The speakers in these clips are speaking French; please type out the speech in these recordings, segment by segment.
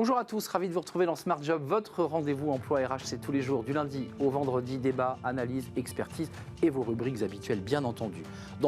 Bonjour à tous, ravi de vous retrouver dans Smart Job. Votre rendez-vous emploi RH, c'est tous les jours, du lundi au vendredi, débat, analyse, expertise et vos rubriques habituelles, bien entendu.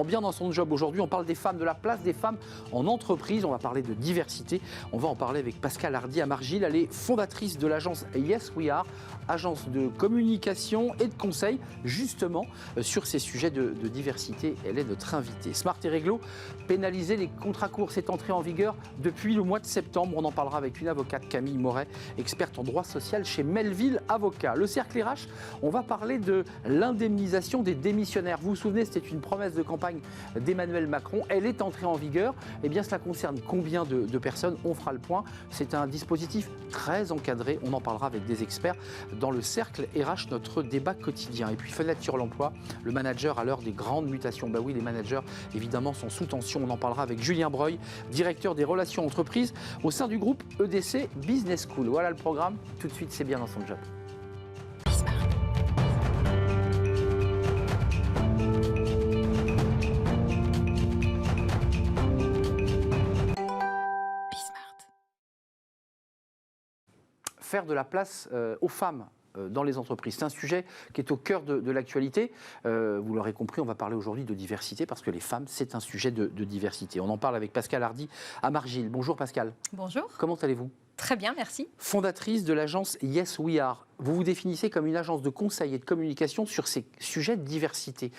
Bien dans son job, aujourd'hui, on parle des femmes, de la place des femmes en entreprise. On va parler de diversité. On va en parler avec Pascale Hardy à Margil. Elle est fondatrice de l'agence Yes We Are, agence de communication et de conseil, justement, sur ces sujets de diversité. Elle est notre invitée. Smart et Réglo, pénaliser les contrats courts, c'est entré en vigueur depuis le mois de septembre. On en parlera avec une avocate, Camille Moret, experte en droit social chez Melville Avocats. Le cercle RH, on va parler de l'indemnisation des démissionnaires. Vous vous souvenez, c'était une promesse de campagne d'Emmanuel Macron. Elle est entrée en vigueur. Eh bien, cela concerne combien de personnes? On fera le point. C'est un dispositif très encadré. On en parlera avec des experts dans le cercle RH, notre débat quotidien. Et puis, fenêtre sur l'emploi, le manager à l'heure des grandes mutations. Ben oui, les managers, évidemment, sont sous tension. On en parlera avec Julien Breuil, directeur des relations entreprises au sein du groupe EDC Business School. Voilà le programme. Tout de suite, c'est bien dans son job. Faire de la place aux femmes dans les entreprises. C'est un sujet qui est au cœur de l'actualité. Vous l'aurez compris, on va parler aujourd'hui de diversité parce que les femmes, c'est un sujet de diversité. On en parle avec Pascale Hardy à Margil. Bonjour Pascale. Bonjour. Comment allez-vous? Très bien, merci. Fondatrice de l'agence Yes We Are. Vous vous définissez comme une agence de conseil et de communication sur ces sujets de diversité.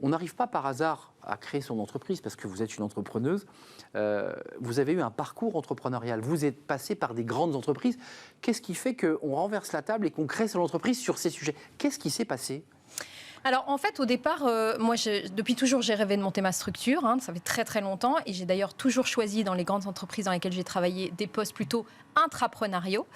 On n'arrive pas par hasard à créer son entreprise parce que vous êtes une entrepreneuse. Vous avez eu un parcours entrepreneurial. Vous êtes passé par des grandes entreprises. Qu'est-ce qui fait qu'on renverse la table et qu'on crée son entreprise sur ces sujets? Qu'est-ce qui s'est passé? Alors en fait au départ, moi depuis toujours j'ai rêvé de monter ma structure, ça fait très très longtemps et j'ai d'ailleurs toujours choisi dans les grandes entreprises dans lesquelles j'ai travaillé des postes plutôt intrapreneuriaux,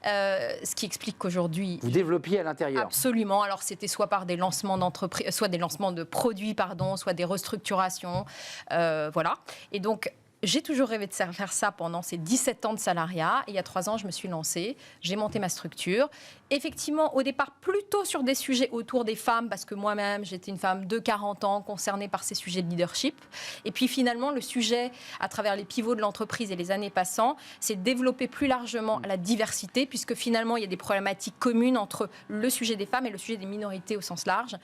ce qui explique qu'aujourd'hui... Vous développiez à l'intérieur? Absolument, alors c'était soit par des lancements d'entreprises, soit des lancements de produits, soit des restructurations, voilà. Et donc... J'ai toujours rêvé de faire ça pendant ces 17 ans de salariat. Et il y a 3 ans, je me suis lancée. J'ai monté ma structure. Effectivement, au départ, plutôt sur des sujets autour des femmes, parce que moi-même, j'étais une femme de 40 ans concernée par ces sujets de leadership. Et puis finalement, le sujet, à travers les pivots de l'entreprise et les années passant, c'est de développer plus largement la diversité, puisque finalement, il y a des problématiques communes entre le sujet des femmes et le sujet des minorités au sens large.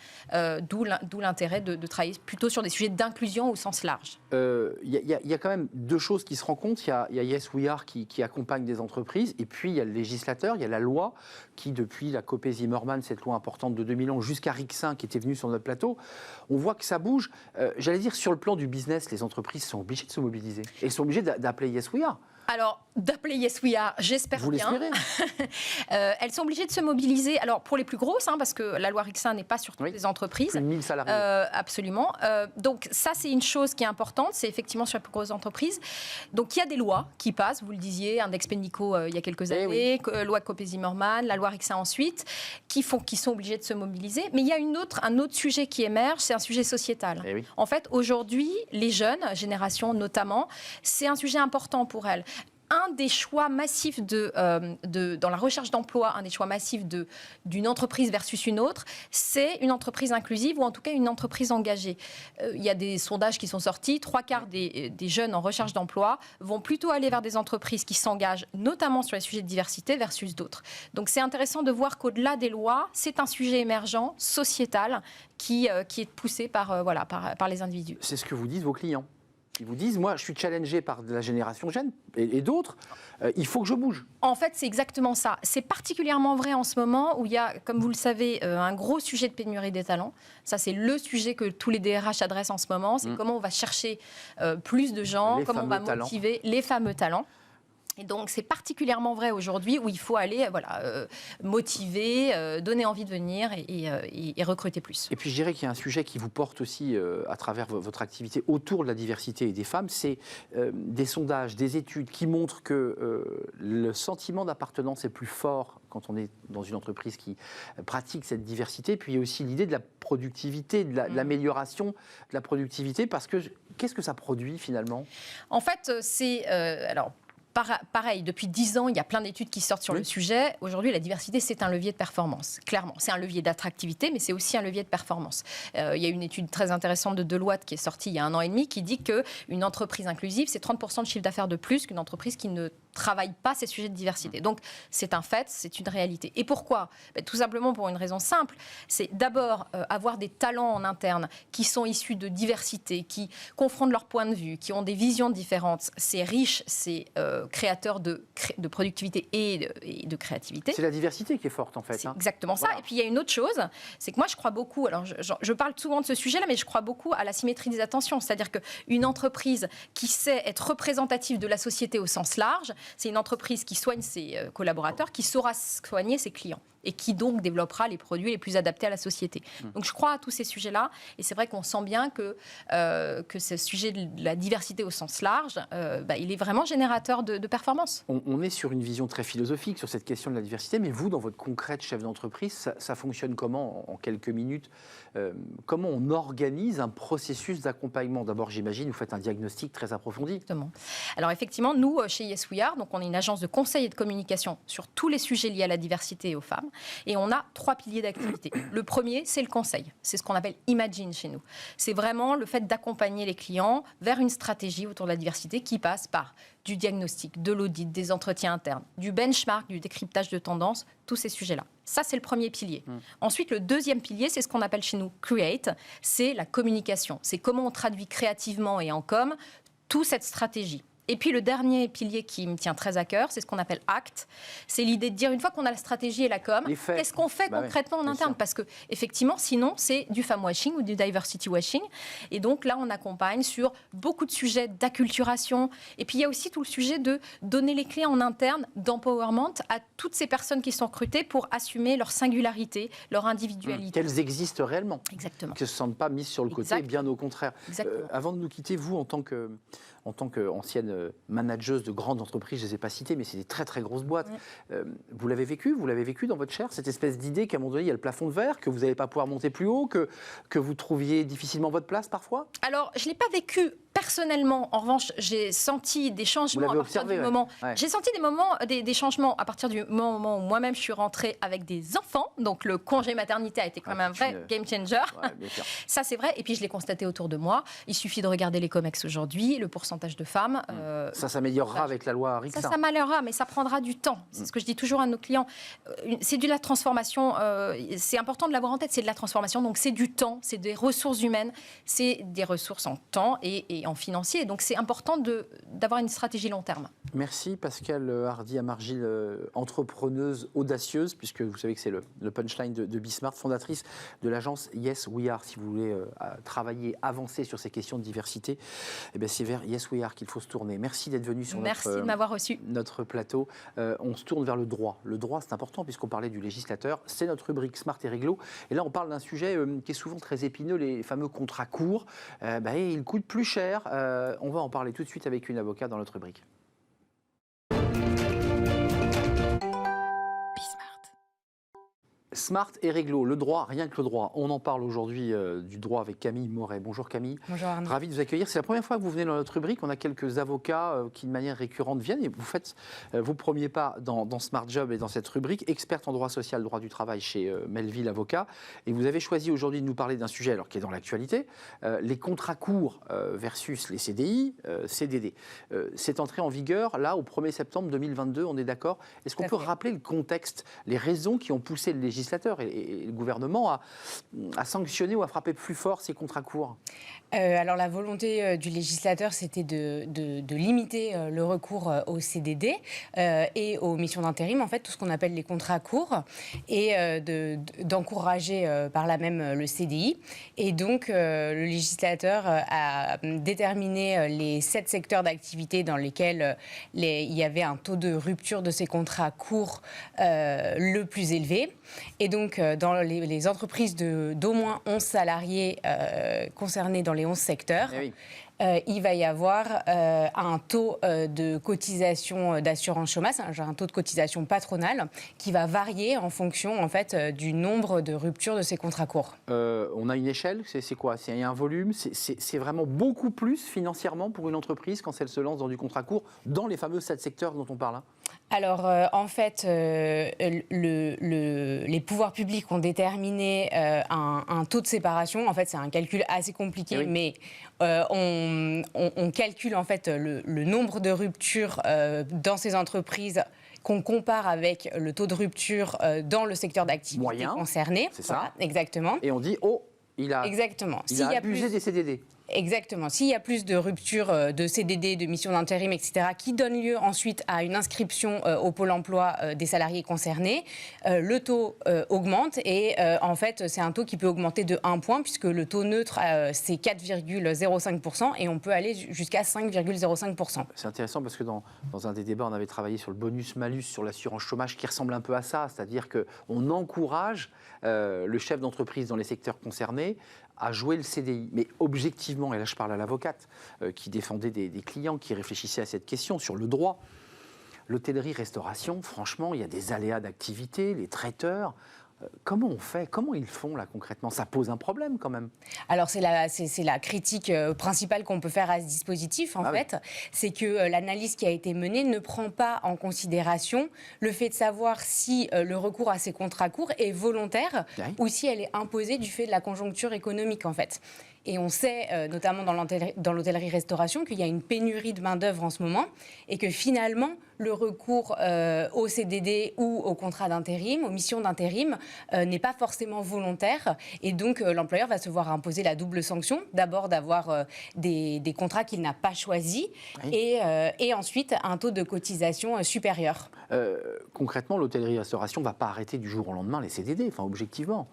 D'où l'intérêt de travailler plutôt sur des sujets d'inclusion au sens large. Il y a quand même 2 choses qui se rencontrent. Il y a Yes We Are qui accompagne des entreprises, et puis il y a le législateur, il y a la loi qui, depuis la Copé-Zimmermann, cette loi importante de 2000 ans, jusqu'à Rixin qui était venu sur notre plateau, on voit que ça bouge. J'allais dire, sur le plan du business, les entreprises sont obligées de se mobiliser et sont obligées d'appeler Yes We Are. Alors, d'appeler Yes We Are, j'espère bien. Vous l'espérez? Elles sont obligées de se mobiliser. Alors, pour les plus grosses, parce que la loi Rixin n'est pas sur toutes les entreprises. Plus de 1000 salariés. Absolument. Donc, ça, c'est une chose qui est importante. C'est effectivement sur les plus grosses entreprises. Donc, il y a des lois qui passent. Vous le disiez, Index Pénico il y a quelques années, loi Copé-Zimmermann, la loi Rixin ensuite, qui sont obligées de se mobiliser. Mais il y a un autre sujet qui émerge, c'est un sujet sociétal. En fait, aujourd'hui, les jeunes, générations notamment, c'est un sujet important pour elles. Un des choix massifs dans la recherche d'emploi, un des choix massifs d'une entreprise versus une autre, c'est une entreprise inclusive ou en tout cas une entreprise engagée. Il y a des sondages qui sont sortis, 3/4 des jeunes en recherche d'emploi vont plutôt aller vers des entreprises qui s'engagent notamment sur les sujets de diversité versus d'autres. Donc c'est intéressant de voir qu'au-delà des lois, c'est un sujet émergent, sociétal, qui est poussé par les individus. C'est ce que vous disent vos clients. Ils vous disent, moi, je suis challengé par la génération jeune et d'autres, il faut que je bouge. En fait, c'est exactement ça. C'est particulièrement vrai en ce moment où il y a, comme vous le savez, un gros sujet de pénurie des talents. Ça, c'est le sujet que tous les DRH adressent en ce moment. C'est comment on va chercher plus de gens, comment on va motiver les fameux talents. Et donc, c'est particulièrement vrai aujourd'hui où il faut aller motiver, donner envie de venir et recruter plus. Et puis, je dirais qu'il y a un sujet qui vous porte aussi à travers votre activité autour de la diversité et des femmes. C'est des sondages, des études qui montrent que le sentiment d'appartenance est plus fort quand on est dans une entreprise qui pratique cette diversité. Puis, il y a aussi l'idée de la productivité, de l'amélioration de la productivité. Parce que qu'est-ce que ça produit finalement? En fait, c'est... pareil, depuis 10 ans, il y a plein d'études qui sortent sur le sujet. Aujourd'hui, la diversité, c'est un levier de performance, clairement. C'est un levier d'attractivité, mais c'est aussi un levier de performance. Il y a une étude très intéressante de Deloitte qui est sortie il y a 1 an et demi qui dit qu'une entreprise inclusive, c'est 30% de chiffre d'affaires de plus qu'une entreprise qui ne travaille pas ces sujets de diversité. Donc, c'est un fait, c'est une réalité. Et pourquoi ? Tout simplement pour une raison simple. C'est d'abord avoir des talents en interne qui sont issus de diversité, qui confrontent leurs points de vue, qui ont des visions différentes. C'est riche, c'est créateur de productivité et de créativité. C'est la diversité qui est forte, en fait. C'est exactement ça. Voilà. Et puis, il y a une autre chose, c'est que moi, je crois beaucoup, alors je parle souvent de ce sujet-là, mais je crois beaucoup à la symétrie des attentions. C'est-à-dire qu'une entreprise qui sait être représentative de la société au sens large, c'est une entreprise qui soigne ses collaborateurs, qui saura soigner ses clients et qui donc développera les produits les plus adaptés à la société. Donc je crois à tous ces sujets-là, et c'est vrai qu'on sent bien que ce sujet de la diversité au sens large, il est vraiment générateur de performance. On est sur une vision très philosophique sur cette question de la diversité, mais vous, dans votre concret de chef d'entreprise, ça fonctionne comment en quelques minutes? Comment on organise un processus d'accompagnement? D'abord, j'imagine, vous faites un diagnostic très approfondi. Exactement. Alors effectivement, nous, chez Yes We Are, donc on est une agence de conseil et de communication sur tous les sujets liés à la diversité et aux femmes. Et on a 3 piliers d'activité. Le premier, c'est le conseil. C'est ce qu'on appelle Imagine chez nous. C'est vraiment le fait d'accompagner les clients vers une stratégie autour de la diversité qui passe par du diagnostic, de l'audit, des entretiens internes, du benchmark, du décryptage de tendances, tous ces sujets-là. Ça, c'est le premier pilier. Ensuite, le deuxième pilier, c'est ce qu'on appelle chez nous Create. C'est la communication. C'est comment on traduit créativement et en com toute cette stratégie. Et puis le dernier pilier qui me tient très à cœur, c'est ce qu'on appelle ACT. C'est l'idée de dire, une fois qu'on a la stratégie et la com, qu'est-ce qu'on fait concrètement en interne ? Parce que effectivement, sinon, c'est du femme washing ou du diversity washing. Et donc là, on accompagne sur beaucoup de sujets d'acculturation. Et puis il y a aussi tout le sujet de donner les clés en interne d'empowerment à toutes ces personnes qui sont recrutées pour assumer leur singularité, leur individualité. Qu'elles existent réellement. Exactement. Qu'elles ne se sentent pas mises sur le côté, bien au contraire. Avant de nous quitter, vous, en tant qu'ancienne manageuse de grandes entreprises, je ne les ai pas citées, mais c'est des très très grosses boîtes. Vous l'avez vécu dans votre chair, cette espèce d'idée qu'à un moment donné, il y a le plafond de verre, que vous n'allez pas pouvoir monter plus haut, que vous trouviez difficilement votre place parfois? Alors, je ne l'ai pas vécu personnellement. En revanche, j'ai senti des changements à partir du moment. J'ai senti des changements à partir du moment où moi-même je suis rentrée avec des enfants. Donc le congé maternité a été quand même un vrai game changer. Ça, c'est vrai. Et puis je l'ai constaté autour de moi. Il suffit de regarder les COMEX aujourd'hui, le pourcentage de femmes. Ça s'améliorera avec la loi Rixin. Ça s'améliorera, mais ça prendra du temps. C'est ce que je dis toujours à nos clients. C'est de la transformation. C'est important de l'avoir en tête. C'est de la transformation. Donc c'est du temps, c'est des ressources humaines, c'est des ressources en temps et en financier. Donc c'est important d'avoir une stratégie long terme. Merci Pascale Hardy-Amargil, entrepreneuse audacieuse, puisque vous savez que c'est le punchline de Bismart, fondatrice de l'agence Yes We Are. Si vous voulez travailler, avancer sur ces questions de diversité, c'est vers Yes We Are qu'il faut se tourner. Merci d'être venu sur de m'avoir reçu. Notre plateau. On se tourne vers le droit. Le droit, c'est important puisqu'on parlait du législateur. C'est notre rubrique Smart et Réglo. Et là, on parle d'un sujet qui est souvent très épineux, les fameux contrats courts. Ils coûtent plus cher. On va en parler tout de suite avec une avocate dans notre rubrique. Smart et Réglo, le droit, rien que le droit. On en parle aujourd'hui du droit avec Camille Moret. Bonjour Camille. Bonjour Arnaud. Ravi de vous accueillir. C'est la première fois que vous venez dans notre rubrique. On a quelques avocats qui, de manière récurrente, viennent et vous faites vos premiers pas dans Smart Job et dans cette rubrique. Experte en droit social, droit du travail chez Melville Avocat. Et vous avez choisi aujourd'hui de nous parler d'un sujet qui est dans l'actualité, les contrats courts versus les CDI, CDD. C'est entré en vigueur, là, au 1er septembre 2022, on est d'accord. Est-ce qu'on peut rappeler le contexte, les raisons qui ont poussé le législateur et le gouvernement à sanctionner ou à frapper plus fort ces contrats courts? Alors la volonté du législateur, c'était de limiter le recours aux CDD et aux missions d'intérim, en fait, tout ce qu'on appelle les contrats courts, et d'encourager par là même le CDI. Et donc le législateur a déterminé les 7 secteurs d'activité dans lesquels il y avait un taux de rupture de ces contrats courts le plus élevé. Et donc, dans les entreprises d'au moins 11 salariés concernées dans les 11 secteurs, il va y avoir un taux de cotisation d'assurance chômage, un taux de cotisation patronale qui va varier en fonction en fait du nombre de ruptures de ces contrats courts. On a une échelle, c'est quoi? Il y a un volume, c'est vraiment beaucoup plus financièrement pour une entreprise quand elle se lance dans du contrat court, dans les fameux 7 secteurs dont on parle hein. Alors, en fait, les pouvoirs publics ont déterminé un taux de séparation. En fait, c'est un calcul assez compliqué, oui. Mais on calcule en fait le nombre de ruptures dans ces entreprises qu'on compare avec le taux de rupture dans le secteur d'activité moyen, concerné. C'est ça. Voilà, exactement. Et on dit, oh, il a abusé des CDD. Exactement. S'il y a plus de ruptures de CDD, de missions d'intérim, etc., qui donnent lieu ensuite à une inscription au Pôle emploi des salariés concernés, le taux augmente et en fait, c'est un taux qui peut augmenter de 1 point puisque le taux neutre, c'est 4,05% et on peut aller jusqu'à 5,05%. C'est intéressant parce que dans un des débats, on avait travaillé sur le bonus-malus, sur l'assurance chômage qui ressemble un peu à ça, c'est-à-dire qu'on encourage le chef d'entreprise dans les secteurs concernés à jouer le CDI. Mais objectivement, et là je parle à l'avocate qui défendait des clients qui réfléchissaient à cette question sur le droit, l'hôtellerie-restauration, franchement, il y a des aléas d'activité, les traiteurs. Comment on fait? Comment ils font là concrètement? Ça pose un problème quand même. Alors c'est la critique principale qu'on peut faire à ce dispositif en fait. C'est que l'analyse qui a été menée ne prend pas en considération le fait de savoir si le recours à ces contrats courts est volontaire ou si elle est imposée du fait de la conjoncture économique en fait. Et on sait, notamment dans l'hôtellerie-restauration, qu'il y a une pénurie de main-d'œuvre en ce moment et que finalement, le recours au CDD ou au contrat d'intérim, aux missions d'intérim, n'est pas forcément volontaire. Et donc, l'employeur va se voir imposer la double sanction. D'abord, d'avoir des contrats qu'il n'a pas choisis et ensuite, un taux de cotisation supérieur. Concrètement, l'hôtellerie-restauration ne va pas arrêter du jour au lendemain les CDD, enfin, objectivement.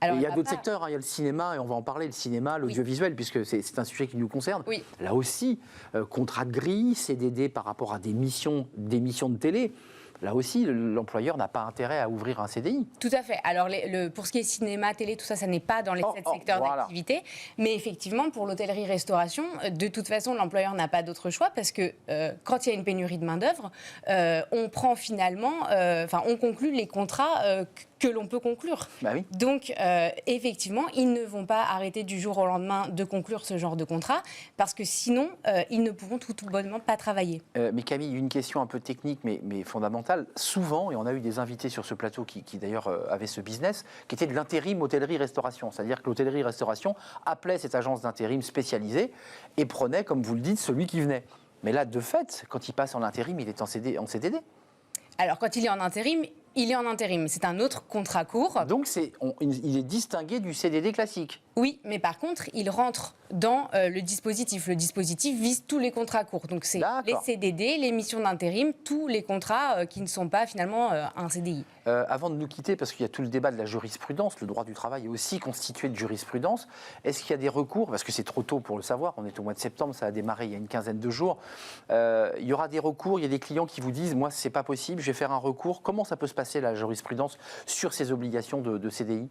Alors, il y a d'autres secteurs, il y a le cinéma, et on va en parler, le cinéma, l'audiovisuel, puisque c'est un sujet qui nous concerne. Oui. Là aussi, contrat de grille, CDD par rapport à des missions de télé. Là aussi, l'employeur n'a pas intérêt à ouvrir un CDI. Tout à fait. Alors, pour ce qui est cinéma, télé, tout ça, ça n'est pas dans les 7 secteurs d'activité. Mais effectivement, pour l'hôtellerie-restauration, de toute façon, l'employeur n'a pas d'autre choix parce que quand il y a une pénurie de main-d'œuvre, on prend finalement, on conclut les contrats que l'on peut conclure. Bah oui. Donc, effectivement, ils ne vont pas arrêter du jour au lendemain de conclure ce genre de contrat parce que sinon, ils ne pourront tout bonnement pas travailler. Mais Camille, une question un peu technique mais fondamentale. Souvent, et on a eu des invités sur ce plateau qui d'ailleurs avaient ce business, qui était de l'intérim hôtellerie-restauration. C'est-à-dire que l'hôtellerie-restauration appelait cette agence d'intérim spécialisée et prenait, comme vous le dites, celui qui venait. Mais là, de fait, quand il passe en intérim, il est en CDD. Alors, quand il est en intérim, il est en intérim. C'est un autre contrat court. Donc, il est distingué du CDD classique. Oui, mais par contre, il rentre dans le dispositif. Le dispositif vise tous les contrats courts. Donc, c'est les CDD, les missions d'intérim, tous les contrats qui ne sont pas finalement un CDI. Avant de nous quitter, parce qu'il y a tout le débat de la jurisprudence, le droit du travail est aussi constitué de jurisprudence. Est-ce qu'il y a des recours? Parce que c'est trop tôt pour le savoir. On est au mois de septembre, ça a démarré il y a une quinzaine de jours. Il y aura des recours, il y a des clients qui vous disent « Moi, c'est pas possible, je vais faire un recours ». Comment ça peut se passer, la jurisprudence, sur ces obligations de CDI?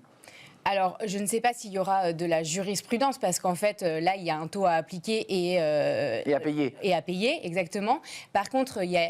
Alors, je ne sais pas s'il y aura de la jurisprudence, parce qu'en fait, là, il y a un taux à appliquer et à payer. Et à payer, exactement. Par contre, il y a,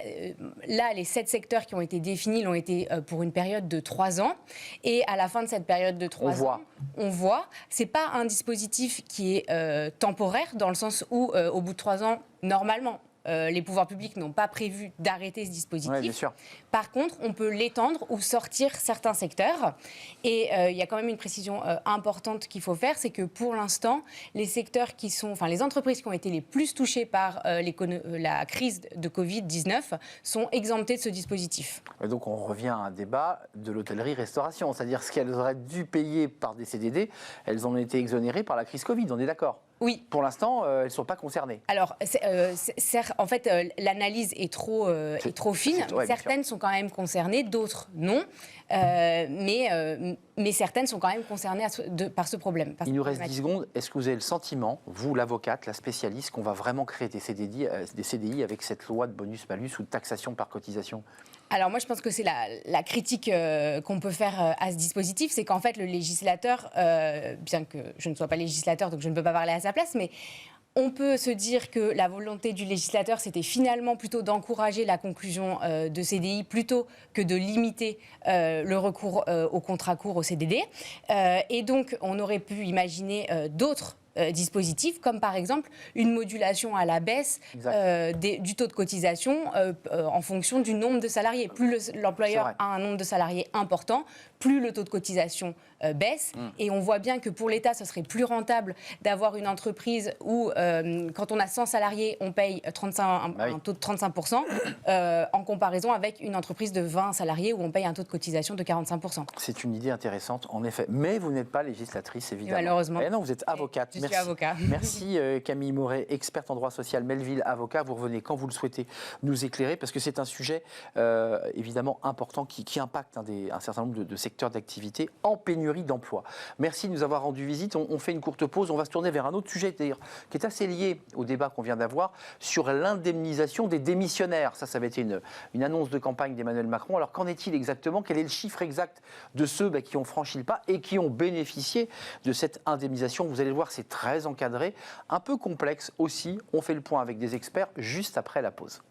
là, les 7 secteurs qui ont été définis l'ont été pour une période de 3 ans. Et à la fin de cette période de 3 ans, on voit. Ce n'est pas un dispositif qui est temporaire, dans le sens où, au bout de 3 ans, normalement, les pouvoirs publics n'ont pas prévu d'arrêter ce dispositif. Ouais, bien sûr. Par contre, on peut l'étendre ou sortir certains secteurs. Et il y a quand même une précision importante qu'il faut faire, c'est que pour l'instant, les secteurs qui sont, les entreprises qui ont été les plus touchées par la crise de Covid-19 sont exemptées de ce dispositif. Et donc on revient à un débat de l'hôtellerie-restauration, c'est-à-dire ce qu'elles auraient dû payer par des CDD, elles ont été exonérées par la crise Covid, on est d'accord? Oui. Pour l'instant, elles ne sont pas concernées. Alors, en fait, l'analyse est trop fine. Certaines sont quand même concernées, d'autres non. Mais certaines sont quand même concernées par ce problème. Il nous reste 10 secondes. Est-ce que vous avez le sentiment, vous, l'avocate, la spécialiste, qu'on va vraiment créer des CDI avec cette loi de bonus-malus ou de taxation par cotisation? Alors moi, je pense que c'est la critique qu'on peut faire à ce dispositif, c'est qu'en fait, le législateur, bien que je ne sois pas législateur, donc je ne peux pas parler à sa place, mais On peut se dire que la volonté du législateur, c'était finalement plutôt d'encourager la conclusion de CDI plutôt que de limiter le recours au contrat court, au CDD. Et donc, on aurait pu imaginer d'autres dispositifs, comme par exemple une modulation à la baisse du taux de cotisation en fonction du nombre de salariés. Plus l'employeur a un nombre de salariés important, plus le taux de cotisation baisse. Et on voit bien que pour l'État, ce serait plus rentable d'avoir une entreprise où, quand on a 100 salariés, on paye un taux de 35%, en comparaison avec une entreprise de 20 salariés où on paye un taux de cotisation de 45%. C'est une idée intéressante, en effet. Mais vous n'êtes pas législatrice, évidemment. Et malheureusement. Non, vous êtes avocate. Je suis avocat. Merci Camille Moret, experte en droit social, Melville, avocat. Vous revenez quand vous le souhaitez nous éclairer, parce que c'est un sujet évidemment important qui impacte un certain nombre de secteurs d'activité en pénurie d'emploi. Merci de nous avoir rendu visite. On fait une courte pause. On va se tourner vers un autre sujet, d'ailleurs, qui est assez lié au débat qu'on vient d'avoir sur l'indemnisation des démissionnaires. Ça avait été une annonce de campagne d'Emmanuel Macron. Alors, qu'en est-il exactement? Quel est le chiffre exact de ceux qui ont franchi le pas et qui ont bénéficié de cette indemnisation? Vous allez le voir, c'est très encadré, un peu complexe aussi. On fait le point avec des experts juste après la pause.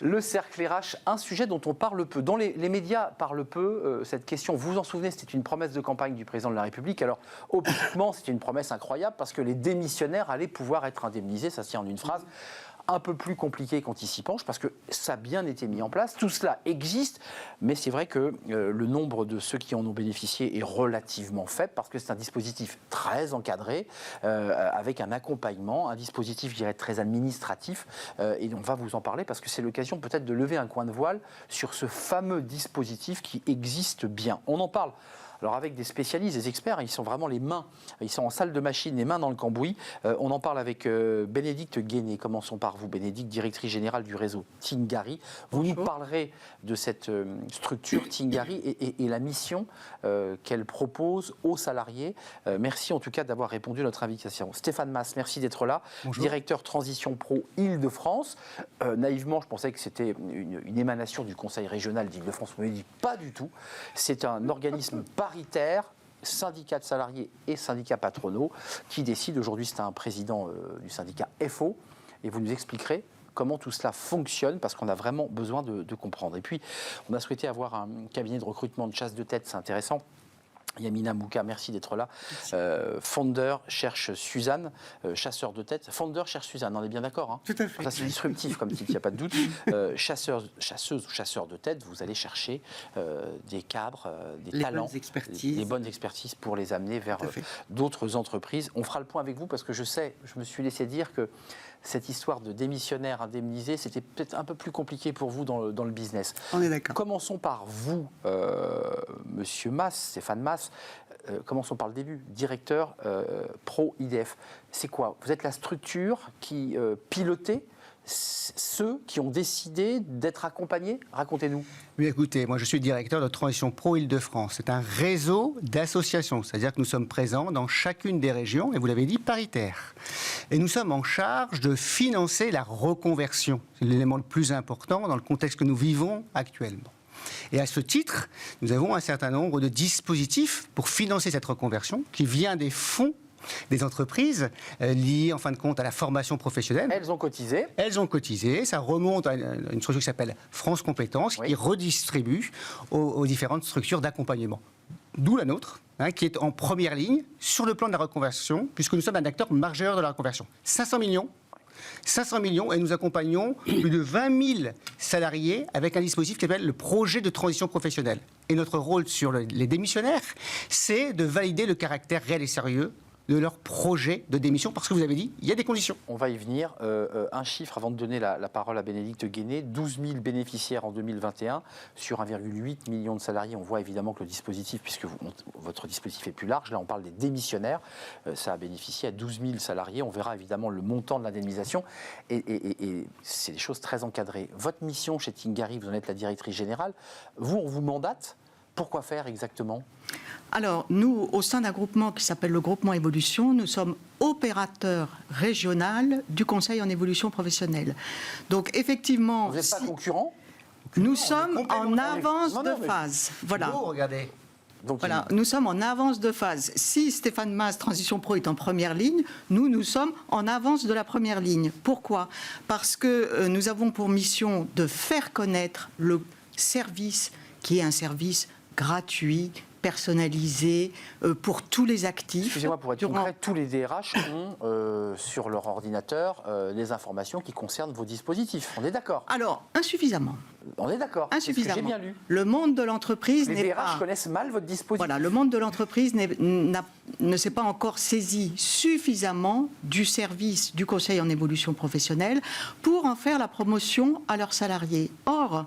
Le cercle RH, un sujet dont on parle peu. Dont les médias parlent peu, cette question, vous vous en souvenez, c'était une promesse de campagne du président de la République. Alors, objectivement, c'était une promesse incroyable parce que les démissionnaires allaient pouvoir être indemnisés, ça se tient en une phrase. Un peu plus compliqué quand il s'y penche, parce que ça a bien été mis en place. Tout cela existe, mais c'est vrai que le nombre de ceux qui en ont bénéficié est relativement faible, parce que c'est un dispositif très encadré, avec un accompagnement, un dispositif, je dirais, très administratif. Et on va vous en parler, parce que c'est l'occasion peut-être de lever un coin de voile sur ce fameux dispositif qui existe bien. On en parle. Alors avec des spécialistes, des experts, ils sont vraiment les mains, ils sont en salle de machine, les mains dans le cambouis. On en parle avec Bénédicte Guéné. Commençons par vous, Bénédicte, directrice générale du réseau Tingari. Vous nous parlerez de cette structure Tingari et la mission qu'elle propose aux salariés. Merci en tout cas d'avoir répondu à notre invitation. Stéphane Masse, merci d'être là. Bonjour. Directeur Transition Pro Île-de-France. Naïvement, je pensais que c'était une émanation du Conseil régional d'Île-de-France. On me dit pas du tout. C'est un organisme paritaire, syndicats de salariés et syndicats patronaux, qui décide. Aujourd'hui, c'est un président du syndicat FO, et vous nous expliquerez comment tout cela fonctionne, parce qu'on a vraiment besoin de comprendre. Et puis, on a souhaité avoir un cabinet de recrutement de chasse de tête, c'est intéressant. Yamina Mouka, merci d'être là. Founder cherche Suzanne, chasseur de tête. Founder cherche Suzanne, on est bien d'accord, hein? Tout à fait. Ça, c'est disruptif comme titre, il n'y a pas de doute. Chasseuse ou chasseur de tête, vous allez chercher des cadres, des talents, les bonnes expertises pour les amener vers d'autres entreprises. On fera le point avec vous, parce que je me suis laissé dire que cette histoire de démissionnaires indemnisés, c'était peut-être un peu plus compliqué pour vous dans le business. On est d'accord. Commençons par vous, Monsieur Masse, Stéphane Masse. Commençons par le début. Directeur Pro IDF. C'est quoi? Vous êtes la structure qui pilotait ceux qui ont décidé d'être accompagnés? Racontez-nous. Oui, écoutez, moi je suis directeur de Transition Pro Île-de-France. C'est un réseau d'associations, c'est-à-dire que nous sommes présents dans chacune des régions, et vous l'avez dit, paritaire. Et nous sommes en charge de financer la reconversion. C'est l'élément le plus important dans le contexte que nous vivons actuellement. Et à ce titre, nous avons un certain nombre de dispositifs pour financer cette reconversion qui vient des fonds des entreprises liées en fin de compte à la formation professionnelle. Elles ont cotisé. Elles ont cotisé. Ça remonte à une structure qui s'appelle France Compétences, qui redistribue aux différentes structures d'accompagnement. D'où la nôtre, qui est en première ligne sur le plan de la reconversion, puisque nous sommes un acteur majeur de la reconversion. 500 millions, et nous accompagnons plus de 20 000 salariés avec un dispositif qui s'appelle le projet de transition professionnelle. Et notre rôle sur les démissionnaires, c'est de valider le caractère réel et sérieux de leur projet de démission, parce que vous avez dit, il y a des conditions. On va y venir. Un chiffre avant de donner la parole à Bénédicte Guéné. 12 000 bénéficiaires en 2021 sur 1,8 million de salariés. On voit évidemment que le dispositif, puisque votre dispositif est plus large, là on parle des démissionnaires, ça a bénéficié à 12 000 salariés. On verra évidemment le montant de l'indemnisation, et c'est des choses très encadrées. Votre mission chez Tingari, vous en êtes la directrice générale. Vous, on vous mandate Pourquoi faire exactement ? Alors, nous, au sein d'un groupement qui s'appelle le groupement Évolution, nous sommes opérateur régional du Conseil en évolution professionnelle. Donc, effectivement... Vous n'êtes pas concurrent ? Nous sommes en avance de phase. Voilà. Regardez. Donc, Voilà, nous sommes en avance de phase. Si Stéphane Mas, Transition Pro, est en première ligne, nous sommes en avance de la première ligne. Pourquoi ? Parce que nous avons pour mission de faire connaître le service qui est un service gratuit, personnalisé pour tous les actifs. Excusez-moi, pour être concret, tous les DRH ont sur leur ordinateur les informations qui concernent vos dispositifs. On est d'accord ? Alors, insuffisamment. On est d'accord. C'est ce que j'ai bien lu. Le monde de l'entreprise Les n'est DRH pas... connaissent mal votre dispositif. Voilà, le monde de l'entreprise ne s'est pas encore saisi suffisamment du service du Conseil en évolution professionnelle pour en faire la promotion à leurs salariés. Or,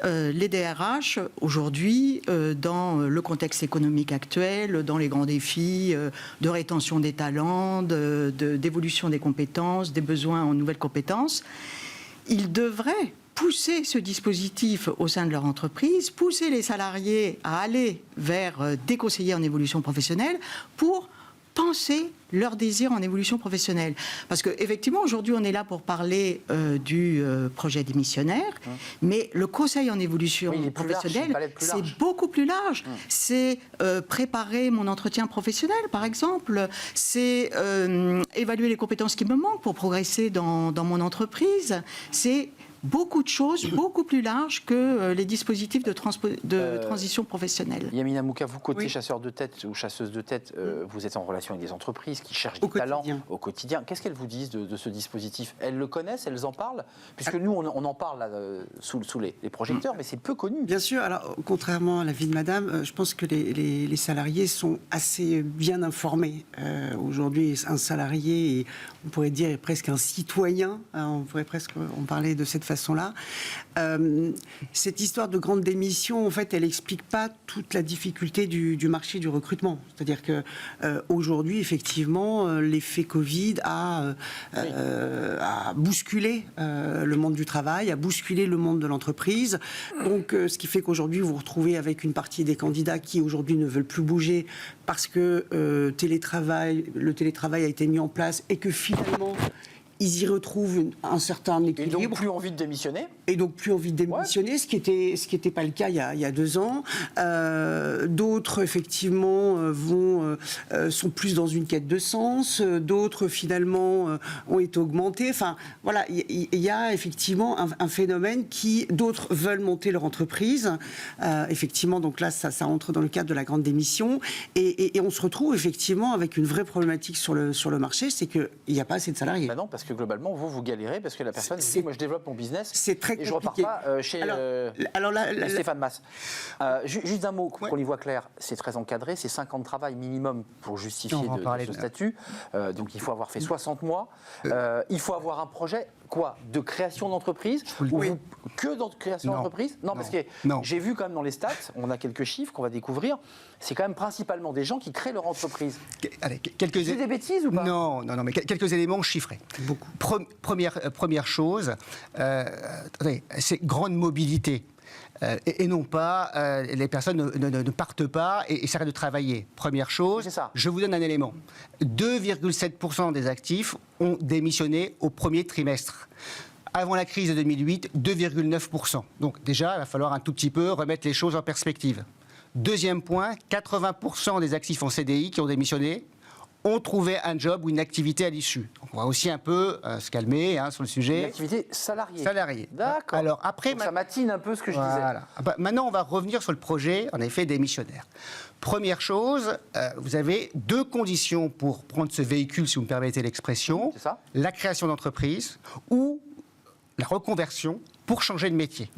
les DRH, aujourd'hui, dans le contexte économique actuel, dans les grands défis de rétention des talents, d'évolution des compétences, des besoins en nouvelles compétences, ils devraient pousser ce dispositif au sein de leur entreprise, pousser les salariés à aller vers des conseillers en évolution professionnelle pour penser leur désir en évolution professionnelle. Parce qu'effectivement, aujourd'hui, on est là pour parler du projet démissionnaire, mais le conseil en évolution professionnelle, c'est beaucoup plus large. C'est préparer mon entretien professionnel, par exemple. C'est évaluer les compétences qui me manquent pour progresser dans mon entreprise. C'est beaucoup de choses, beaucoup plus larges que les dispositifs de transition professionnelle. Yamina Mouka, vous, côté chasseur de tête ou chasseuse de tête, vous êtes en relation avec des entreprises qui cherchent des talents au quotidien. Qu'est-ce qu'elles vous disent de ce dispositif ? Elles le connaissent, elles en parlent ? Puisque nous, on en parle là, sous les projecteurs, mais c'est peu connu. Bien sûr. Alors, contrairement à l'avis de Madame, je pense que les salariés sont assez bien informés. Aujourd'hui, un salarié, on pourrait dire, est presque un citoyen. On pourrait presque en parler de cette façon-là. Cette histoire de grande démission, en fait, elle n'explique pas toute la difficulté du marché du recrutement. C'est-à-dire que aujourd'hui, effectivement, l'effet Covid a bousculé le monde du travail, a bousculé le monde de l'entreprise. Donc, ce qui fait qu'aujourd'hui, vous vous retrouvez avec une partie des candidats qui aujourd'hui ne veulent plus bouger parce que le télétravail a été mis en place et que finalement ils y retrouvent un certain équilibre. Et donc plus envie de démissionner. Ce qui était pas le cas il y a 2 ans. D'autres, effectivement, sont plus dans une quête de sens. D'autres, finalement, ont été augmentés. Enfin, voilà, il y a effectivement un phénomène d'autres veulent monter leur entreprise. Effectivement, donc là, ça entre dans le cadre de la grande démission. Et on se retrouve, effectivement, avec une vraie problématique sur le marché, c'est qu'il n'y a pas assez de salariés. Bah non, parce que globalement, vous galérez, parce que la personne dit, moi, je développe mon business. C'est très et je ne repars pas chez Stéphane Mas. Juste un mot, qu'on y voit clair, c'est très encadré, c'est 5 ans de travail minimum pour justifier de ce statut. Donc il faut avoir fait 60 mois. Il faut avoir un projet, de création d'entreprise que de création d'entreprise ? Non, parce que j'ai vu quand même dans les stats, on a quelques chiffres qu'on va découvrir, c'est quand même principalement des gens qui créent leur entreprise. Allez, c'est des bêtises ou pas ? Non, mais quelques éléments chiffrés. Beaucoup. Première chose, c'est grande mobilité. Et non pas, les personnes ne partent pas et s'arrêtent de travailler. Première chose, je vous donne un élément. 2,7% des actifs ont démissionné au premier trimestre. Avant la crise de 2008, 2,9%. Donc déjà, il va falloir un tout petit peu remettre les choses en perspective. Deuxième point, 80% des actifs en CDI qui ont démissionné ont trouvé un job ou une activité à l'issue. Donc on va aussi un peu se calmer sur le sujet. Une activité salariée. D'accord. Alors après, donc ça matine un peu ce que je disais. Maintenant, on va revenir sur le projet, en effet, démissionnaire. Première chose, vous avez 2 conditions pour prendre ce véhicule, si vous me permettez l'expression. C'est ça. La création d'entreprise ou la reconversion pour changer de métier.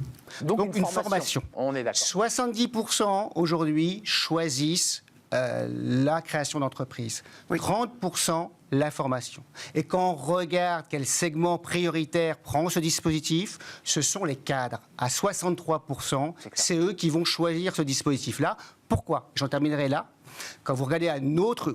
Donc une formation. On est d'accord. 70% aujourd'hui choisissent la création d'entreprise. 30% la formation. Et quand on regarde quel segment prioritaire prend ce dispositif, ce sont les cadres. À 63%, c'est eux qui vont choisir ce dispositif-là. Pourquoi ? J'en terminerai là. quand vous regardez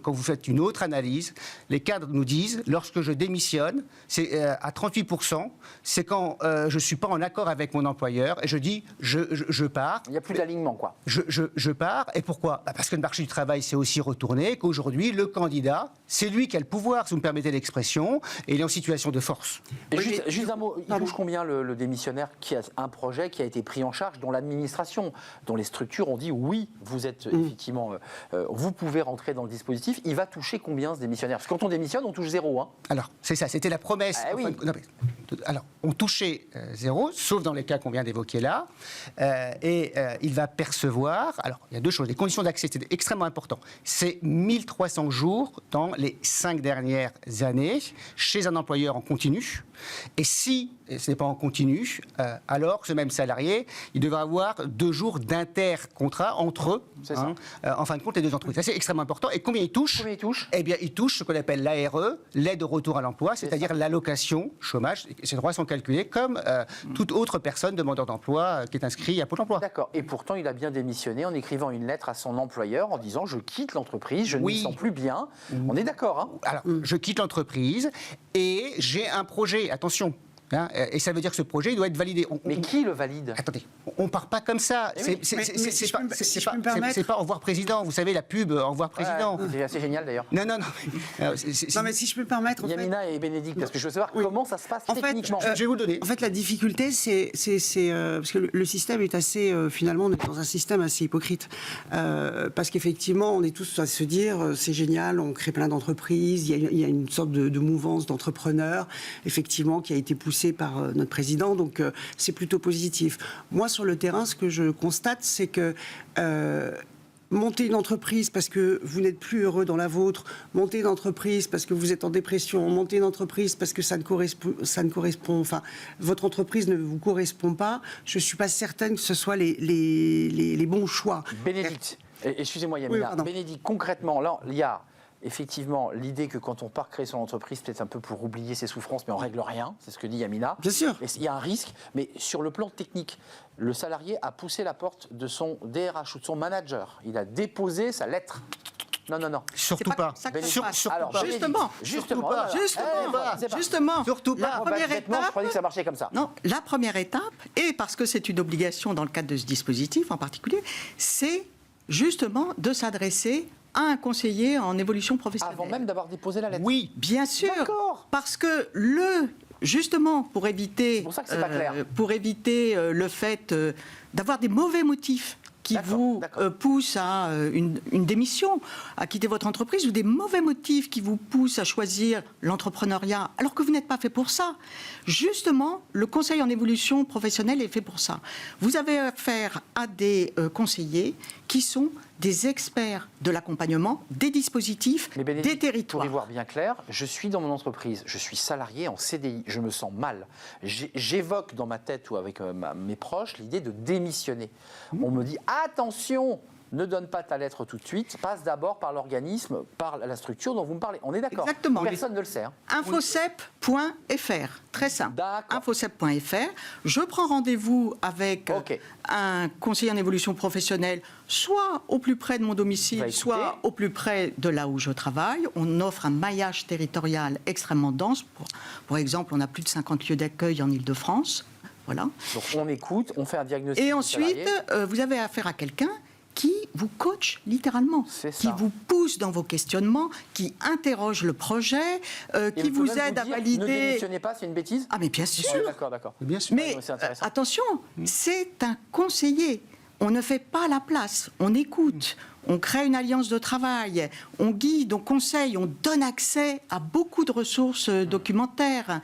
quand vous faites une autre analyse, les cadres nous disent, lorsque je démissionne, c'est à 38%, c'est quand je ne suis pas en accord avec mon employeur et je dis, je pars. Il n'y a plus d'alignement, quoi. Je pars. Et pourquoi ? Parce que le marché du travail s'est aussi retourné, qu'aujourd'hui, le candidat, c'est lui qui a le pouvoir, si vous me permettez l'expression, et il est en situation de force. Et juste un mot, il touche combien le démissionnaire qui a un projet qui a été pris en charge, dont l'administration, dont les structures ont dit oui, vous êtes effectivement, vous pouvez rentrer dans le dispositif. Il va toucher combien ce démissionnaire ? Parce que quand on démissionne, on touche 0. Hein. Alors, c'est ça, c'était la promesse. Ah, oui. Alors, on touchait 0, sauf dans les cas qu'on vient d'évoquer là, et il va percevoir. Alors, il y a deux choses. Les conditions d'accès, c'est extrêmement important. C'est 1300 jours dans les 5 dernières années chez un employeur en continu. Et si ce n'est pas en continu, alors ce même salarié, il devra avoir 2 jours d'intercontrat entre eux, en fin de compte, les deux entreprises. Ça, c'est extrêmement important. Et combien il touche ? Eh bien, il touche ce qu'on appelle l'ARE, l'aide au retour à l'emploi, c'est-à-dire l'allocation chômage. Ces droits sont calculés comme toute autre personne demandeur d'emploi qui est inscrit à Pôle emploi. D'accord. Et pourtant, il a bien démissionné en écrivant une lettre à son employeur en disant « Je quitte l'entreprise, je ne m'y sens plus bien ». On est d'accord, hein ? Alors, je quitte l'entreprise et j'ai un projet. Attention. Hein, et ça veut dire que ce projet il doit être validé. Mais qui le valide ? Attendez, on part pas comme ça. C'est pas au revoir président. Vous savez la pub au revoir président. C'est assez génial d'ailleurs. Non, mais si je peux me permettre. Yamina et Bénédicte, parce que je veux savoir comment ça se passe techniquement. Je vais vous le donner. En fait, la difficulté, c'est parce que le système est assez finalement, on est dans un système assez hypocrite, parce qu'effectivement, on est tous à se dire c'est génial, on crée plein d'entreprises, il y a une sorte de mouvance d'entrepreneurs, effectivement, qui a été poussée par notre président, donc c'est plutôt positif. Moi, sur le terrain, ce que je constate, c'est que monter une entreprise parce que vous n'êtes plus heureux dans la vôtre, monter une entreprise parce que vous êtes en dépression, monter une entreprise parce que ça ne correspond, enfin, votre entreprise ne vous correspond pas, je ne suis pas certaine que ce soit les bons choix. Bénédicte, excusez-moi Yamina, Bénédicte, concrètement, là, il y a effectivement l'idée que quand on part créer son entreprise, peut-être un peu pour oublier ses souffrances, mais on règle rien, c'est ce que dit Yamina. Bien sûr. Et il y a un risque, mais sur le plan technique, le salarié a poussé la porte de son DRH ou de son manager. Il a déposé sa lettre. Non. Surtout pas. Alors, justement. Justement. Surtout pas. La première Je étape. croyais que ça marchait comme ça. Non, la première étape, et parce que c'est une obligation dans le cadre de ce dispositif en particulier, c'est justement de s'adresser à un conseiller en évolution professionnelle. Avant même d'avoir déposé la lettre. Oui, bien sûr. D'accord. Parce que justement, pour éviter, pour ça que c'est pas clair. Pour éviter le fait d'avoir des mauvais motifs qui vous poussent à une démission, à quitter votre entreprise, ou des mauvais motifs qui vous poussent à choisir l'entrepreneuriat, alors que vous n'êtes pas fait pour ça. Justement, le conseil en évolution professionnelle est fait pour ça. Vous avez affaire à des conseillers qui sont des experts de l'accompagnement, des dispositifs, des territoires. Pour y voir bien clair, je suis dans mon entreprise, je suis salarié en CDI, je me sens mal. J'évoque dans ma tête ou avec mes proches l'idée de démissionner. On me dit attention, ne donne pas ta lettre tout de suite, passe d'abord par l'organisme, par la structure dont vous me parlez. On est d'accord. Exactement. Personne ne le sait. Hein. Infocep.fr, très simple. D'accord. Infocep.fr. Je prends rendez-vous avec un conseiller en évolution professionnelle, soit au plus près de mon domicile, soit au plus près de là où je travaille. On offre un maillage territorial extrêmement dense. Pour exemple, on a plus de 50 lieux d'accueil en Île-de-France. Voilà. Donc on écoute, on fait un diagnostic. Et ensuite, vous avez affaire à quelqu'un qui vous coach littéralement, qui vous pousse dans vos questionnements, qui interroge le projet, qui vous aide à valider... Ne démissionnez pas, c'est une bêtise ? Ah mais bien sûr. D'accord. Bien sûr. Mais attention, c'est un conseiller. On ne fait pas la place, on écoute. On crée une alliance de travail, on guide, on conseille, on donne accès à beaucoup de ressources documentaires.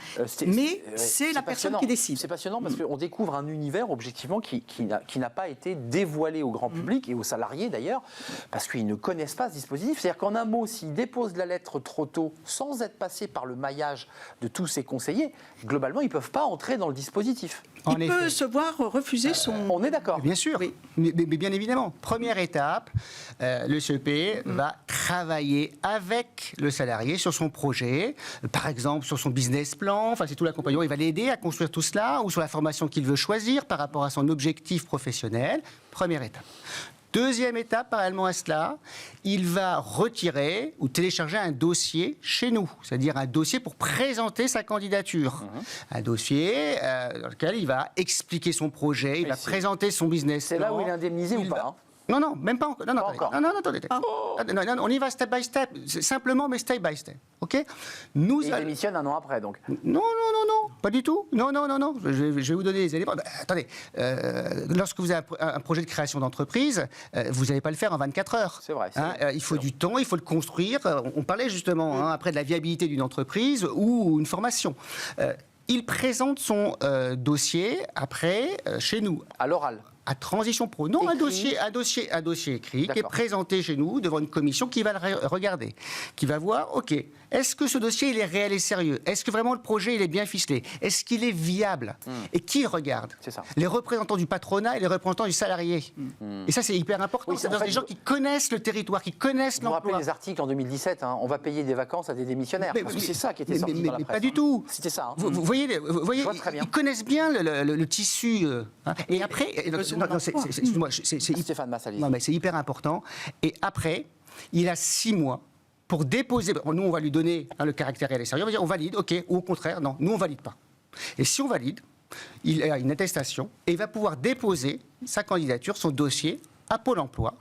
Mais c'est la personne qui décide. C'est passionnant parce qu'on découvre un univers objectivement qui n'a pas été dévoilé au grand public et aux salariés d'ailleurs, parce qu'ils ne connaissent pas ce dispositif. C'est-à-dire qu'en un mot, s'ils déposent la lettre trop tôt, sans être passés par le maillage de tous ces conseillers, globalement, ils ne peuvent pas entrer dans le dispositif. Il peut se voir refuser son... On est d'accord. Bien sûr, oui. mais bien évidemment. Première étape, le CEP va travailler avec le salarié sur son projet, par exemple sur son business plan, enfin c'est tout l'accompagnement, il va l'aider à construire tout cela, ou sur la formation qu'il veut choisir par rapport à son objectif professionnel. Première étape. Deuxième étape, parallèlement à cela, il va retirer ou télécharger un dossier chez nous, c'est-à-dire un dossier pour présenter sa candidature. Un dossier dans lequel il va expliquer son projet, il va présenter son business. C'est là où il est indemnisé ou pas, hein? Non, même pas encore. Non, Pas encore. attendez. Non, on y va step by step, simplement, mais step by step. Ok. Nous, Il démissionne 1 an après, donc. non, pas du tout. Non. Je vais vous donner les éléments. Attendez, lorsque vous avez un projet de création d'entreprise, vous n'allez pas le faire en 24 heures. C'est vrai. Il faut du temps, il faut le construire. On parlait justement après de la viabilité d'une entreprise ou une formation. Il présente son dossier après chez nous. À l'oral. À Transition Pro. Non, un Écrit. dossier écrit qui est D'accord. présenté chez nous devant une commission qui va le regarder, qui va voir, OK, est-ce que ce dossier il est réel et sérieux? Est-ce que vraiment le projet il est bien ficelé? Est-ce qu'il est viable? Et qui regarde? C'est ça. Les représentants du patronat et les représentants du salarié. Et ça, c'est hyper important. Oui, c'est en fait, des gens qui connaissent le territoire, qui connaissent Vous vous rappelez l'emploi. les articles en 2017, hein, on va payer des vacances à des démissionnaires. Parce que c'est ça qui était sorti dans la mais presse. pas du tout. C'était ça. Hein. Vous voyez, Je vois très bien. ils connaissent bien le tissu. Et après, excuse-moi, c'est Stéphane Masse, allez-y. non, mais c'est hyper important. Et après, il a 6 mois pour déposer. Nous, on va lui donner le caractère réel et sérieux. On va dire on valide, OK, ou au contraire, non, nous, on valide pas. Et si on valide, il a une attestation et il va pouvoir déposer sa candidature, son dossier à Pôle emploi.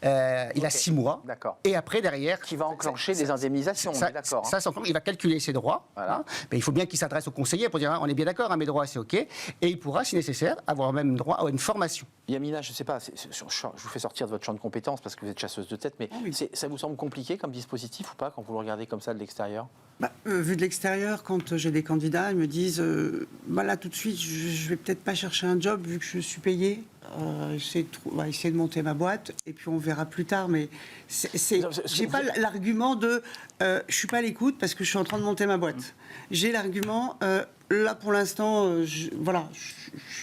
Il a 6 mois. D'accord. Et après, derrière. Qui va enclencher des indemnisations, on est d'accord. hein. Ça, il va calculer ses droits. Voilà. Mais il faut bien qu'il s'adresse au conseiller pour dire on est bien d'accord, mes droits, c'est OK. Et il pourra, si nécessaire, avoir même droit à une formation. Yamina, je ne sais pas, je vous fais sortir de votre champ de compétences parce que vous êtes chasseuse de tête, mais ça vous semble compliqué comme dispositif ou pas quand vous le regardez comme ça de l'extérieur? Vu de l'extérieur, quand j'ai des candidats, ils me disent là tout de suite, je vais peut-être pas chercher un job vu que je suis payé. Essayer de monter ma boîte et puis on verra plus tard. Mais j'ai pas l'argument de je suis pas à l'écoute parce que je suis en train de monter ma boîte. J'ai l'argument là pour l'instant,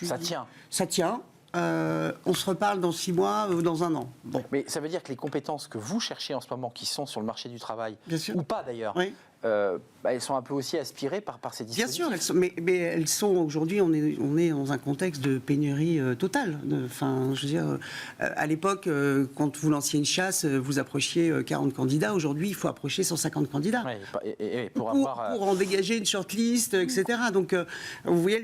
Ça tient. Ça tient. On se reparle dans 6 mois ou dans 1 an. Bon. Mais ça veut dire que les compétences que vous cherchez en ce moment, qui sont sur le marché du travail, Bien sûr. ou pas d'ailleurs, Oui. elles sont un peu aussi aspirées par ces Bien dispositifs. sûr, mais elles sont aujourd'hui, on est dans un contexte de pénurie totale. Enfin, je veux dire, à l'époque, quand vous lanciez une chasse, vous approchiez 40 candidats. Aujourd'hui, il faut approcher 150 candidats. Ouais, et pour Pour avoir. en dégager une shortlist, etc. Donc, vous voyez,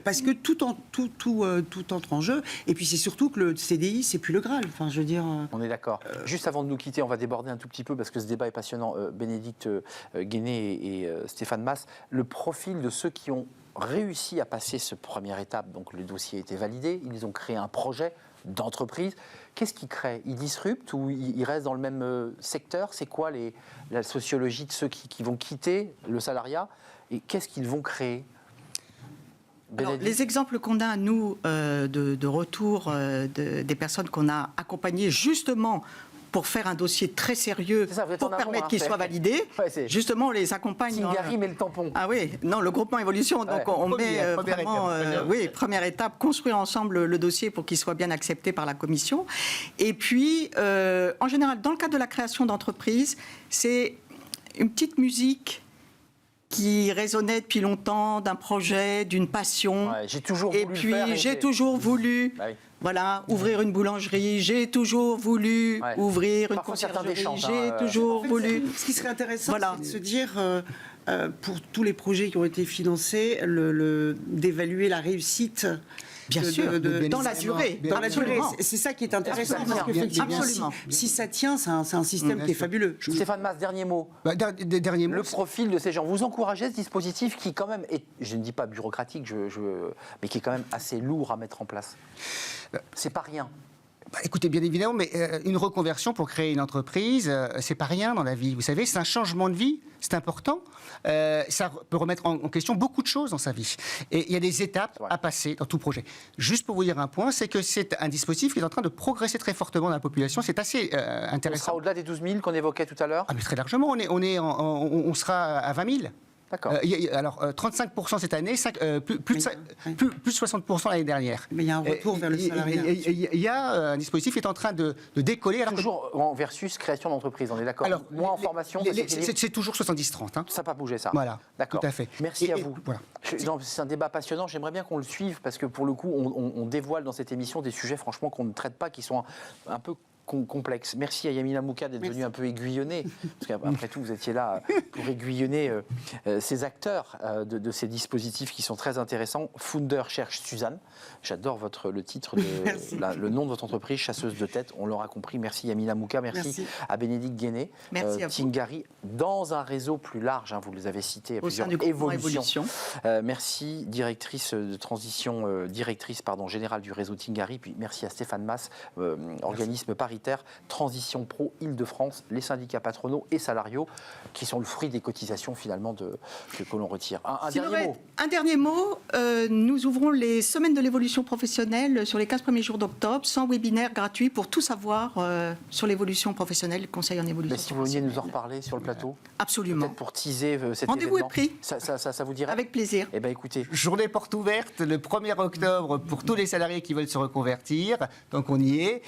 parce que tout entre en jeu. Et puis, c'est surtout que le CDI, c'est plus le Graal. Enfin, je veux dire. On est d'accord. Juste avant de nous quitter, on va déborder un tout petit peu parce que ce débat est passionnant. Bénédicte Guéné et Stéphane Masse, le profil de ceux qui ont réussi à passer cette première étape, donc le dossier a été validé, ils ont créé un projet d'entreprise. Qu'est-ce qu'ils créent? Ils disruptent ou ils restent dans le même secteur? C'est quoi la sociologie de ceux qui vont quitter le salariat et qu'est-ce qu'ils vont créer? Alors, les exemples qu'on a, nous, de retour des personnes qu'on a accompagnées justement pour faire un dossier très sérieux, C'est ça, vous êtes en pour amont, permettre hein, qu'il c'est- soit validé, Ouais, justement, on les accompagne. Singari met le tampon. Ah oui, non, le groupement évolution, donc Ouais. on met Première vraiment, étape. première étape, construire ensemble le dossier pour qu'il soit bien accepté par la commission. Et puis, en général, dans le cadre de la création d'entreprise, c'est une petite musique qui résonnait depuis longtemps, d'un projet, d'une passion. Ouais, j'ai toujours Et voulu puis, le faire et j'ai toujours voulu... Bah oui. Voilà, ouvrir une boulangerie, j'ai toujours voulu Ouais. ouvrir une Parfois, certains conciergerie, déchantent, j'ai hein, toujours En fait, voulu... Ce qui serait intéressant, Voilà. c'est de se dire, pour tous les projets qui ont été financés, d'évaluer la réussite. Bien sûr, dans la durée. Dans la durée. Absolument. C'est ça qui est intéressant. Est-ce que ça Parce tient qu'effectivement, Absolument. si ça tient, c'est un système qui est fabuleux. Stéphane Masse, dernier mot. Dernier mot. Le profil de ces gens, vous encouragez ce dispositif qui quand même est, je ne dis pas bureaucratique, mais qui est quand même assez lourd à mettre en place. C'est pas rien. Écoutez, bien évidemment, mais une reconversion pour créer une entreprise, c'est pas rien dans la vie. Vous savez, c'est un changement de vie, c'est important. Ça peut remettre en question beaucoup de choses dans sa vie. Et il y a des étapes Ouais. à passer dans tout projet. Juste pour vous dire un point, c'est que c'est un dispositif qui est en train de progresser très fortement dans la population. C'est assez On sera intéressant. au-delà des 12 000 qu'on évoquait tout à l'heure. Ah, mais très largement, on sera à 20 000. D'accord. Alors, 35% cette année, plus de 60% l'année dernière. Mais il y a un retour vers le salariat. Il y a un dispositif qui est en train de décoller. Alors Toujours en versus création d'entreprise, on est d'accord. Alors, Moins en formation, ça s'équilibre. c'est toujours 70-30. Hein. Ça n'a pas bougé, ça. Voilà, D'accord. tout à fait. Merci à vous. Voilà. Non, c'est un débat passionnant. J'aimerais bien qu'on le suive parce que pour le coup, on dévoile dans cette émission des sujets, franchement, qu'on ne traite pas, qui sont un peu complexe. Merci à Yamina Mouka d'être venue un peu aiguillonnée, parce qu'après tout, vous étiez là pour aiguillonner ces acteurs de ces dispositifs qui sont très intéressants. Founder cherche Suzanne. J'adore le titre, le nom de votre entreprise, Chasseuse de tête. On l'aura compris. Merci Yamina Mouka. Merci à Bénédicte Guéné. Merci à vous. Tingari, dans un réseau plus large, vous les avez cités, Au sein plusieurs du groupement évolutions. Évolution. Merci, directrice générale du réseau Tingari. Puis merci à Stéphane Masse, organisme paritaire Transition Pro Île-de-France, les syndicats patronaux et salariaux, qui sont le fruit des cotisations finalement que l'on retire. Un dernier mot. Nous ouvrons les semaines de l'évolution professionnelle sur les 15 premiers jours d'octobre, sans webinaire gratuit pour tout savoir sur l'évolution professionnelle, conseil en évolution. Mais si vous veniez nous en reparler sur le plateau, absolument. Peut-être pour teaser cet Rendez-vous événement. est pris. Ça vous dirait? Avec plaisir. Eh bien écoutez. Journée porte ouverte le 1er octobre pour tous les salariés qui veulent se reconvertir. Donc on y est.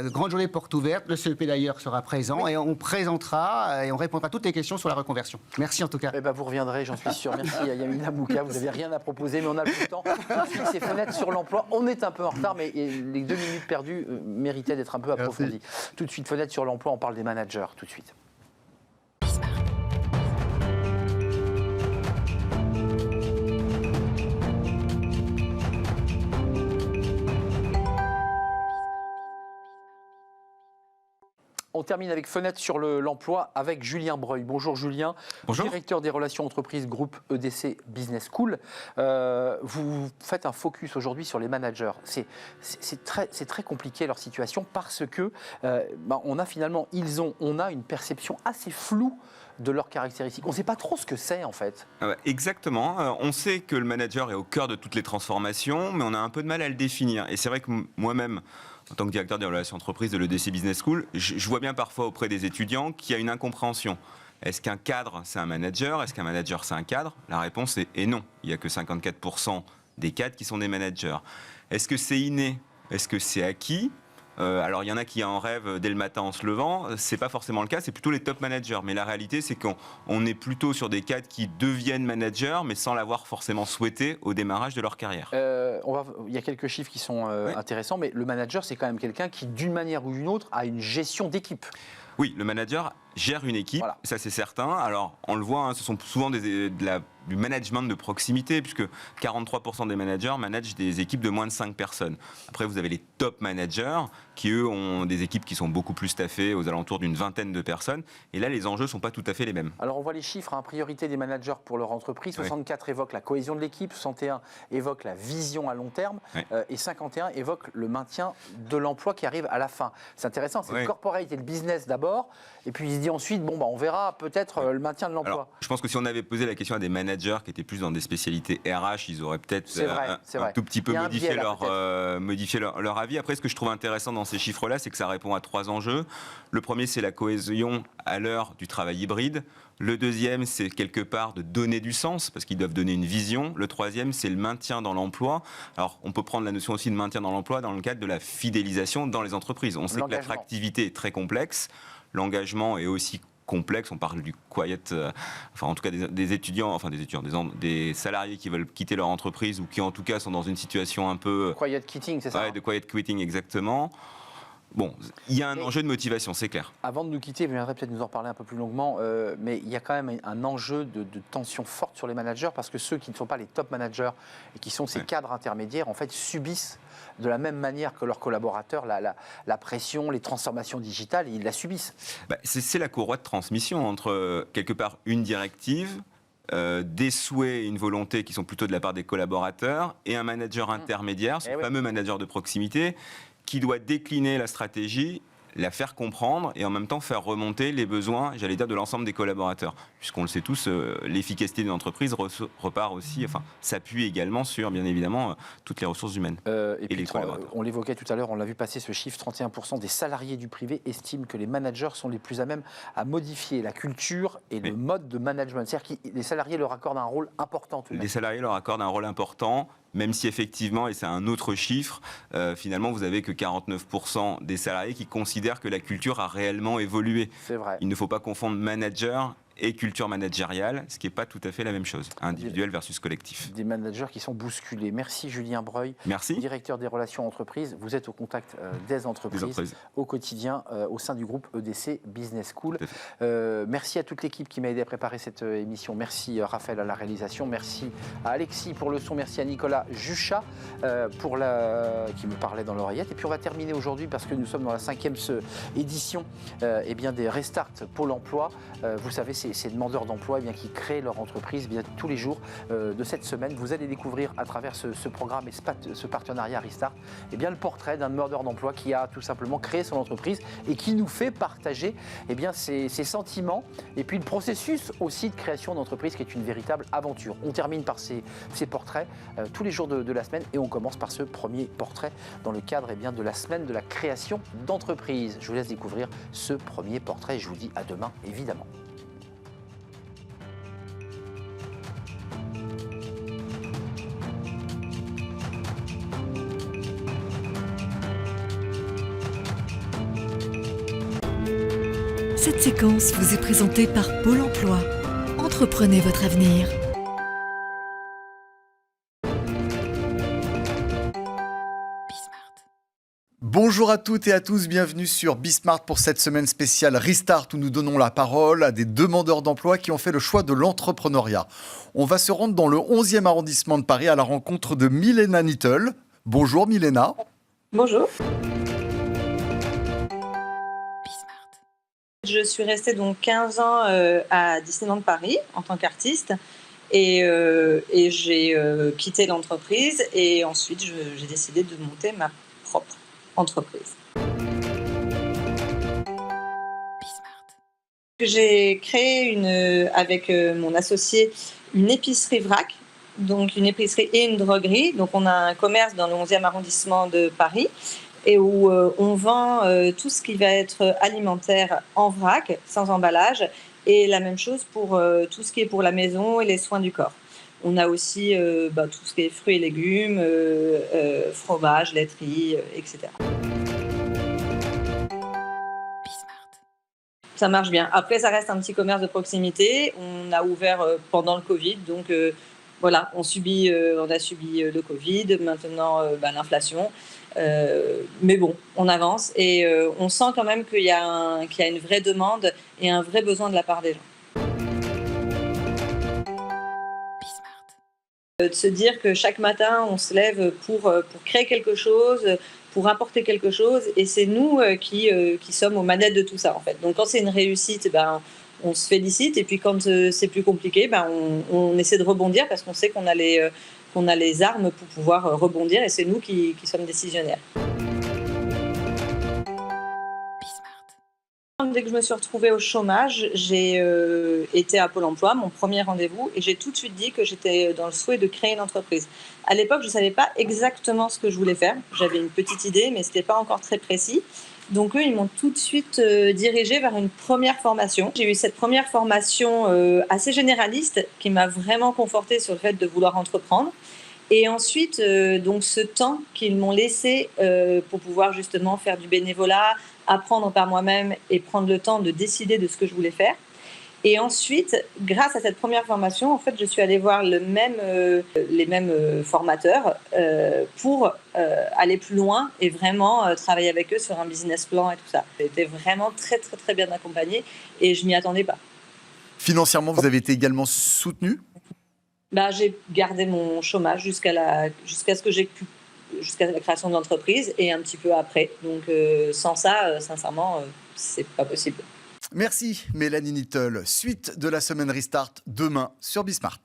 Grande journée porte ouverte. Le CEP d'ailleurs sera présent et on présentera et on répondra à toutes les questions sur la reconversion. Merci en tout cas. Eh ben vous reviendrez, j'en suis sûr. Merci à Yamina Mouka. Vous n'avez rien à proposer, mais on a plus le temps. Tout de suite, ces fenêtres sur l'emploi. On est un peu en retard, mais les 2 minutes perdues méritaient d'être un peu approfondies. Tout de suite, fenêtre sur l'emploi. On parle des managers. Tout de suite. On termine avec fenêtre sur l'emploi avec Julien Breuil. Bonjour Julien, Bonjour. Directeur des relations entreprises groupe EDC Business School. Vous faites un focus aujourd'hui sur les managers. C'est très compliqué leur situation parce que on a une perception assez floue de leurs caractéristiques. On ne sait pas trop ce que c'est en fait. Exactement. On sait que le manager est au cœur de toutes les transformations, mais on a un peu de mal à le définir. Et c'est vrai que moi-même, en tant que directeur des relations entreprises de l'EDC Business School, je vois bien parfois auprès des étudiants qu'il y a une incompréhension. Est-ce qu'un cadre, c'est un manager? Est-ce qu'un manager, c'est un cadre? La réponse est non. Il n'y a que 54% des cadres qui sont des managers. Est-ce que c'est inné? Est-ce que c'est acquis? Alors, il y en a qui en rêvent dès le matin en se levant. Ce n'est pas forcément le cas, c'est plutôt les top managers. Mais la réalité, c'est qu'on est plutôt sur des cadres qui deviennent managers, mais sans l'avoir forcément souhaité au démarrage de leur carrière. Il y a quelques chiffres qui sont intéressants, mais le manager, c'est quand même quelqu'un qui, d'une manière ou d'une autre, a une gestion d'équipe. Oui, le manager gère une équipe, voilà. Ça c'est certain. Alors, on le voit, ce sont souvent du management de proximité, puisque 43% des managers managent des équipes de moins de 5 personnes. Après, vous avez les top managers, qui eux ont des équipes qui sont beaucoup plus staffées, aux alentours d'une vingtaine de personnes. Et là, les enjeux ne sont pas tout à fait les mêmes. Alors, on voit les chiffres, priorité des managers pour leur entreprise. 64 évoquent la cohésion de l'équipe, 61 évoquent la vision à long terme, et 51 évoquent le maintien de l'emploi qui arrive à la fin. C'est intéressant, c'est le corporate et le business d'abord, et puis il se dit ensuite, on verra peut-être le maintien de l'emploi. Alors, je pense que si on avait posé la question à des managers qui étaient plus dans des spécialités RH, ils auraient peut-être un tout petit peu modifié leur avis. Après, ce que je trouve intéressant dans ces chiffres-là, c'est que ça répond à 3 enjeux. Le premier, c'est la cohésion à l'heure du travail hybride. Le deuxième, c'est quelque part de donner du sens, parce qu'ils doivent donner une vision. Le troisième, c'est le maintien dans l'emploi. Alors, on peut prendre la notion aussi de maintien dans l'emploi dans le cadre de la fidélisation dans les entreprises. On sait que l'attractivité est très complexe. L'engagement est aussi complexe. On parle du quiet, en tout cas des étudiants, des salariés qui veulent quitter leur entreprise ou qui en tout cas sont dans une situation un peu... Quiet quitting, c'est ça? De quiet quitting, exactement. Bon, il y a un enjeu de motivation, c'est clair. Avant de nous quitter, vous viendrez peut-être nous en reparler un peu plus longuement, mais il y a quand même un enjeu de tension forte sur les managers, parce que ceux qui ne sont pas les top managers et qui sont ces cadres intermédiaires, en fait, subissent de la même manière que leurs collaborateurs la pression, les transformations digitales, ils la subissent. C'est la courroie de transmission entre, quelque part, une directive, des souhaits et une volonté qui sont plutôt de la part des collaborateurs, et un manager intermédiaire, ce fameux manager de proximité, qui doit décliner la stratégie la faire comprendre et en même temps faire remonter les besoins, j'allais dire, de l'ensemble des collaborateurs. Puisqu'on le sait tous, l'efficacité d'une entreprise repart aussi, s'appuie également sur, bien évidemment, toutes les ressources humaines et les collaborateurs. On l'évoquait tout à l'heure, on l'a vu passer ce chiffre, 31% des salariés du privé estiment que les managers sont les plus à même à modifier la culture et le mode de management. C'est-à-dire que les salariés leur accordent un rôle important. Les salariés leur accordent un rôle important, même si effectivement, et c'est un autre chiffre, finalement vous avez que 49% des salariés qui considèrent que la culture a réellement évolué. C'est vrai. Il ne faut pas confondre manager et culture managériale, ce qui n'est pas tout à fait la même chose, individuel versus collectif. Des managers qui sont bousculés. Merci Julien Breuil, directeur des relations entreprises. Vous êtes au contact des entreprises au quotidien au sein du groupe EDC Business School. Merci à toute l'équipe qui m'a aidé à préparer cette émission. Merci Raphaël à la réalisation. Merci à Alexis pour le son. Merci à Nicolas Juchat qui me parlait dans l'oreillette. Et puis on va terminer aujourd'hui parce que nous sommes dans la 5e édition des Restart Pôle emploi. Vous savez, ces demandeurs d'emploi qui créent leur entreprise tous les jours de cette semaine. Vous allez découvrir à travers ce programme et ce partenariat Restart le portrait d'un demandeur d'emploi qui a tout simplement créé son entreprise et qui nous fait partager ses sentiments et puis le processus aussi de création d'entreprise qui est une véritable aventure. On termine par ces portraits tous les jours de la semaine et on commence par ce premier portrait dans le cadre de la semaine de la création d'entreprise. Je vous laisse découvrir ce premier portrait et je vous dis à demain évidemment. Cette séquence vous est présentée par Pôle emploi. Entreprenez votre avenir. Bonjour à toutes et à tous, bienvenue sur Bismart pour cette semaine spéciale Restart où nous donnons la parole à des demandeurs d'emploi qui ont fait le choix de l'entrepreneuriat. On va se rendre dans le 11e arrondissement de Paris à la rencontre de Milena Nittel. Bonjour Milena. Bonjour. Je suis restée donc 15 ans à Disneyland Paris en tant qu'artiste et j'ai quitté l'entreprise et ensuite j'ai décidé de monter ma propre entreprise. J'ai créé avec mon associé une épicerie vrac, donc une épicerie et une droguerie. Donc on a un commerce dans le 11e arrondissement de Paris et où on vend tout ce qui va être alimentaire en vrac, sans emballage, et la même chose pour tout ce qui est pour la maison et les soins du corps. On a aussi tout ce qui est fruits et légumes, fromage, laiterie, etc. Ça marche bien. Après, ça reste un petit commerce de proximité. On a ouvert pendant le Covid, donc voilà, on a subi le Covid, maintenant l'inflation. Mais bon, on avance et on sent quand même qu'il y a une vraie demande et un vrai besoin de la part des gens. De se dire que chaque matin, on se lève pour créer quelque chose, pour apporter quelque chose, et c'est nous qui sommes aux manettes de tout ça, en fait. Donc quand c'est une réussite, on se félicite, et puis quand c'est plus compliqué, on essaie de rebondir parce qu'on sait qu'on a les armes pour pouvoir rebondir, et c'est nous qui sommes décisionnaires. Dès que je me suis retrouvée au chômage, j'ai été à Pôle emploi, mon premier rendez-vous, et j'ai tout de suite dit que j'étais dans le souhait de créer une entreprise. À l'époque, je ne savais pas exactement ce que je voulais faire. J'avais une petite idée, mais ce n'était pas encore très précis. Donc eux, ils m'ont tout de suite dirigée vers une première formation. J'ai eu cette première formation assez généraliste qui m'a vraiment confortée sur le fait de vouloir entreprendre. Et ensuite, donc ce temps qu'ils m'ont laissé pour pouvoir justement faire du bénévolat, apprendre par moi-même et prendre le temps de décider de ce que je voulais faire. Et ensuite, grâce à cette première formation, en fait, je suis allée voir les mêmes formateurs pour aller plus loin et vraiment travailler avec eux sur un business plan et tout ça. J'étais vraiment très, très, très bien accompagnée et je ne m'y attendais pas. Financièrement, vous avez été également soutenue ? J'ai gardé mon chômage jusqu'à la création de l'entreprise et un petit peu après. Donc sans ça, sincèrement, c'est pas possible. Merci Mélanie Nittel. Suite de la semaine Restart demain sur Bismart.